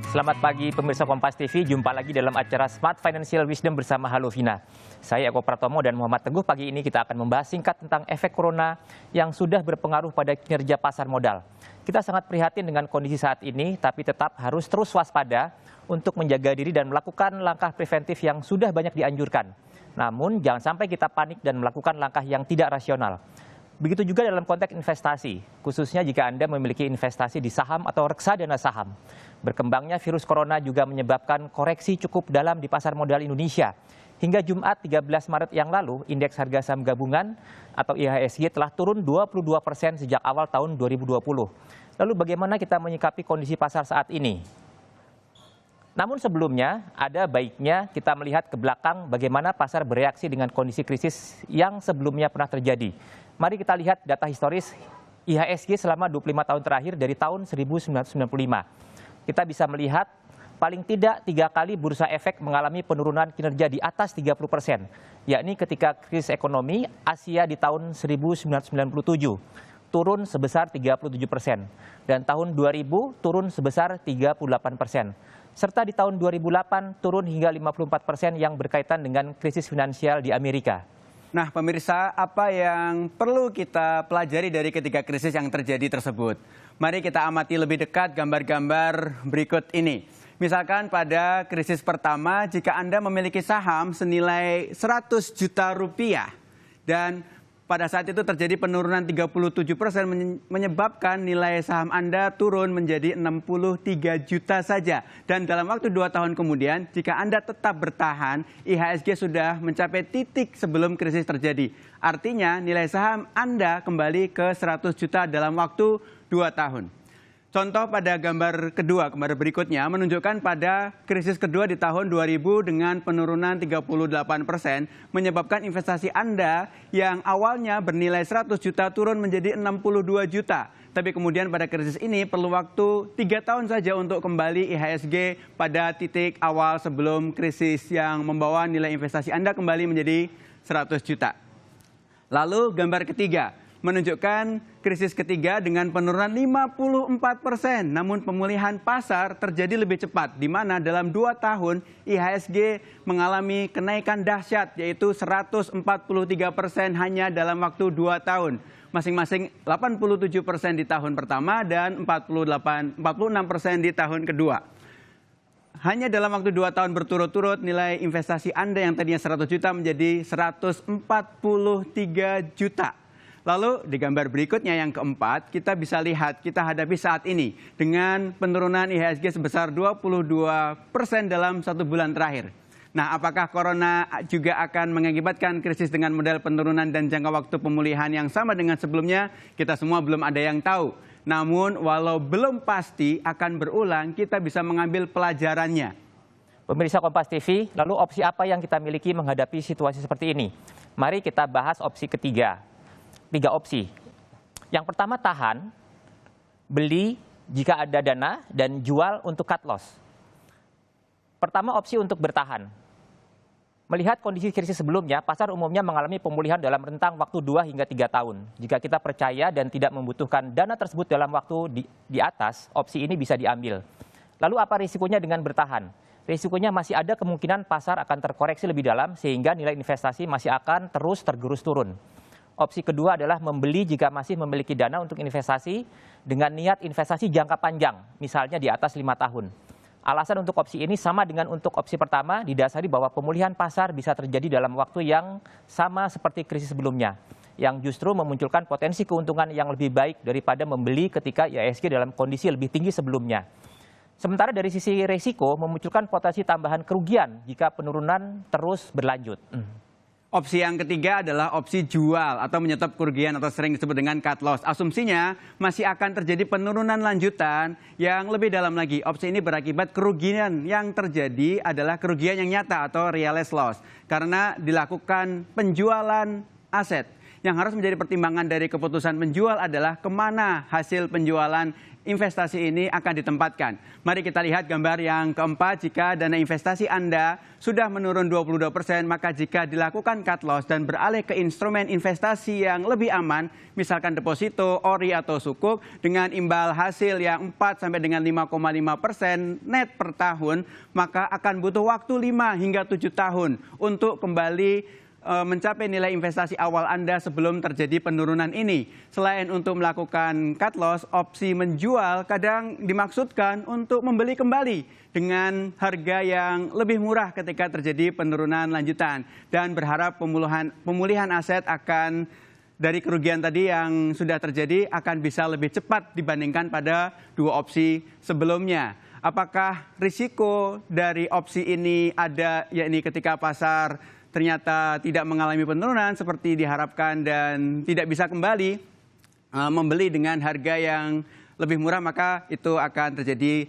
Selamat pagi pemirsa Kompas TV, jumpa lagi dalam acara Smart Financial Wisdom bersama Halovina. Saya Eko Pratomo dan Muhammad Teguh. Pagi ini kita akan membahas singkat tentang efek corona yang sudah berpengaruh pada kinerja pasar modal. Kita sangat prihatin dengan kondisi saat ini, tapi tetap harus terus waspada untuk menjaga diri dan melakukan langkah preventif yang sudah banyak dianjurkan. Namun jangan sampai kita panik dan melakukan langkah yang tidak rasional. Begitu juga dalam konteks investasi, khususnya jika Anda memiliki investasi di saham atau reksadana saham. Berkembangnya virus corona juga menyebabkan koreksi cukup dalam di pasar modal Indonesia. Hingga Jumat 13 Maret yang lalu, indeks harga saham gabungan atau IHSG telah turun 22% sejak awal tahun 2020. Lalu bagaimana kita menyikapi kondisi pasar saat ini? Namun sebelumnya, ada baiknya kita melihat ke belakang bagaimana pasar bereaksi dengan kondisi krisis yang sebelumnya pernah terjadi. Mari kita lihat data historis IHSG selama 25 tahun terakhir dari tahun 1995. Kita bisa melihat paling tidak 3 kali bursa efek mengalami penurunan kinerja di atas 30%, yakni ketika krisis ekonomi Asia di tahun 1997 turun sebesar 37%, dan tahun 2000 turun sebesar 38%. Serta di tahun 2008 turun hingga 54% yang berkaitan dengan krisis finansial di Amerika. Nah, pemirsa, apa yang perlu kita pelajari dari ketiga krisis yang terjadi tersebut? Mari kita amati lebih dekat gambar-gambar berikut ini. Misalkan pada krisis pertama, jika Anda memiliki saham senilai 100 juta rupiah dan pada saat itu terjadi penurunan 37% menyebabkan nilai saham Anda turun menjadi 63 juta saja. Dan dalam waktu 2 tahun kemudian, jika Anda tetap bertahan, IHSG sudah mencapai titik sebelum krisis terjadi. Artinya nilai saham Anda kembali ke 100 juta dalam waktu 2 tahun. Contoh pada gambar kedua, gambar berikutnya menunjukkan pada krisis kedua di tahun 2000 dengan penurunan 38% menyebabkan investasi Anda yang awalnya bernilai 100 juta turun menjadi 62 juta. Tapi kemudian pada krisis ini perlu waktu 3 tahun saja untuk kembali IHSG pada titik awal sebelum krisis yang membawa nilai investasi Anda kembali menjadi 100 juta. Lalu gambar ketiga menunjukkan krisis ketiga dengan penurunan 54%. Namun pemulihan pasar terjadi lebih cepat, di mana dalam 2 tahun IHSG mengalami kenaikan dahsyat, yaitu 143% hanya dalam waktu 2 tahun. Masing-masing 87% di tahun pertama dan 46% di tahun kedua. Hanya dalam waktu 2 tahun berturut-turut nilai investasi Anda yang tadinya 100 juta menjadi 143 juta. Lalu di gambar berikutnya yang keempat, kita bisa lihat kita hadapi saat ini dengan penurunan IHSG sebesar 22% dalam 1 bulan terakhir. Nah, apakah corona juga akan mengakibatkan krisis dengan model penurunan dan jangka waktu pemulihan yang sama dengan sebelumnya? Kita semua belum ada yang tahu. Namun walau belum pasti akan berulang, kita bisa mengambil pelajarannya. Pemirsa Kompas TV, lalu opsi apa yang kita miliki menghadapi situasi seperti ini? Mari kita bahas opsi ketiga. 3 opsi. Yang pertama, tahan, beli jika ada dana, dan jual untuk cut loss. Pertama, opsi untuk bertahan. Melihat kondisi krisis sebelumnya, pasar umumnya mengalami pemulihan dalam rentang waktu 2 hingga 3 tahun. Jika kita percaya dan tidak membutuhkan dana tersebut dalam waktu di atas, opsi ini bisa diambil. Lalu apa risikonya dengan bertahan? Risikonya masih ada kemungkinan pasar akan terkoreksi lebih dalam sehingga nilai investasi masih akan terus tergerus turun. Opsi kedua adalah membeli jika masih memiliki dana untuk investasi dengan niat investasi jangka panjang, misalnya di atas 5 tahun. Alasan untuk opsi ini sama dengan untuk opsi pertama, didasari bahwa pemulihan pasar bisa terjadi dalam waktu yang sama seperti krisis sebelumnya, yang justru memunculkan potensi keuntungan yang lebih baik daripada membeli ketika IHSG dalam kondisi lebih tinggi sebelumnya. Sementara dari sisi risiko memunculkan potensi tambahan kerugian jika penurunan terus berlanjut. Opsi yang ketiga adalah opsi jual atau menyetop kerugian atau sering disebut dengan cut loss. Asumsinya masih akan terjadi penurunan lanjutan yang lebih dalam lagi. Opsi ini berakibat kerugian yang terjadi adalah kerugian yang nyata atau realized loss karena dilakukan penjualan aset. Yang harus menjadi pertimbangan dari keputusan menjual adalah kemana hasil penjualan investasi ini akan ditempatkan. Mari kita lihat gambar yang keempat. Jika dana investasi Anda sudah menurun 22%, maka jika dilakukan cut loss dan beralih ke instrumen investasi yang lebih aman, misalkan deposito, ori atau sukuk, dengan imbal hasil yang 4 sampai dengan 5,5% net per tahun, maka akan butuh waktu 5 hingga 7 tahun untuk kembali mencapai nilai investasi awal Anda sebelum terjadi penurunan ini. Selain untuk melakukan cut loss, opsi menjual kadang dimaksudkan untuk membeli kembali dengan harga yang lebih murah ketika terjadi penurunan lanjutan dan berharap pemulihan aset akan dari kerugian tadi yang sudah terjadi akan bisa lebih cepat dibandingkan pada dua opsi sebelumnya. Apakah risiko dari opsi ini ada, yakni ketika pasar ternyata tidak mengalami penurunan seperti diharapkan dan tidak bisa kembali membeli dengan harga yang lebih murah, maka itu akan terjadi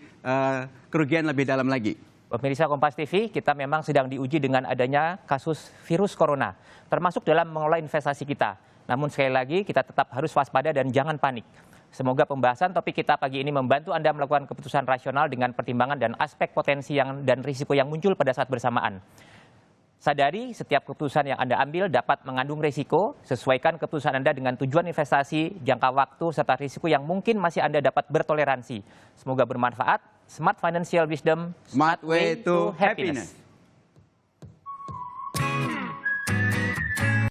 kerugian lebih dalam lagi. Pemirsa Kompas TV, kita memang sedang diuji dengan adanya kasus virus corona, termasuk dalam mengelola investasi kita. Namun sekali lagi kita tetap harus waspada dan jangan panik. Semoga pembahasan topik kita pagi ini membantu Anda melakukan keputusan rasional dengan pertimbangan dan aspek potensi dan risiko yang muncul pada saat bersamaan. Sadari setiap keputusan yang Anda ambil dapat mengandung risiko, sesuaikan keputusan Anda dengan tujuan investasi, jangka waktu, serta risiko yang mungkin masih Anda dapat bertoleransi. Semoga bermanfaat. Smart Financial Wisdom, Smart way to happiness.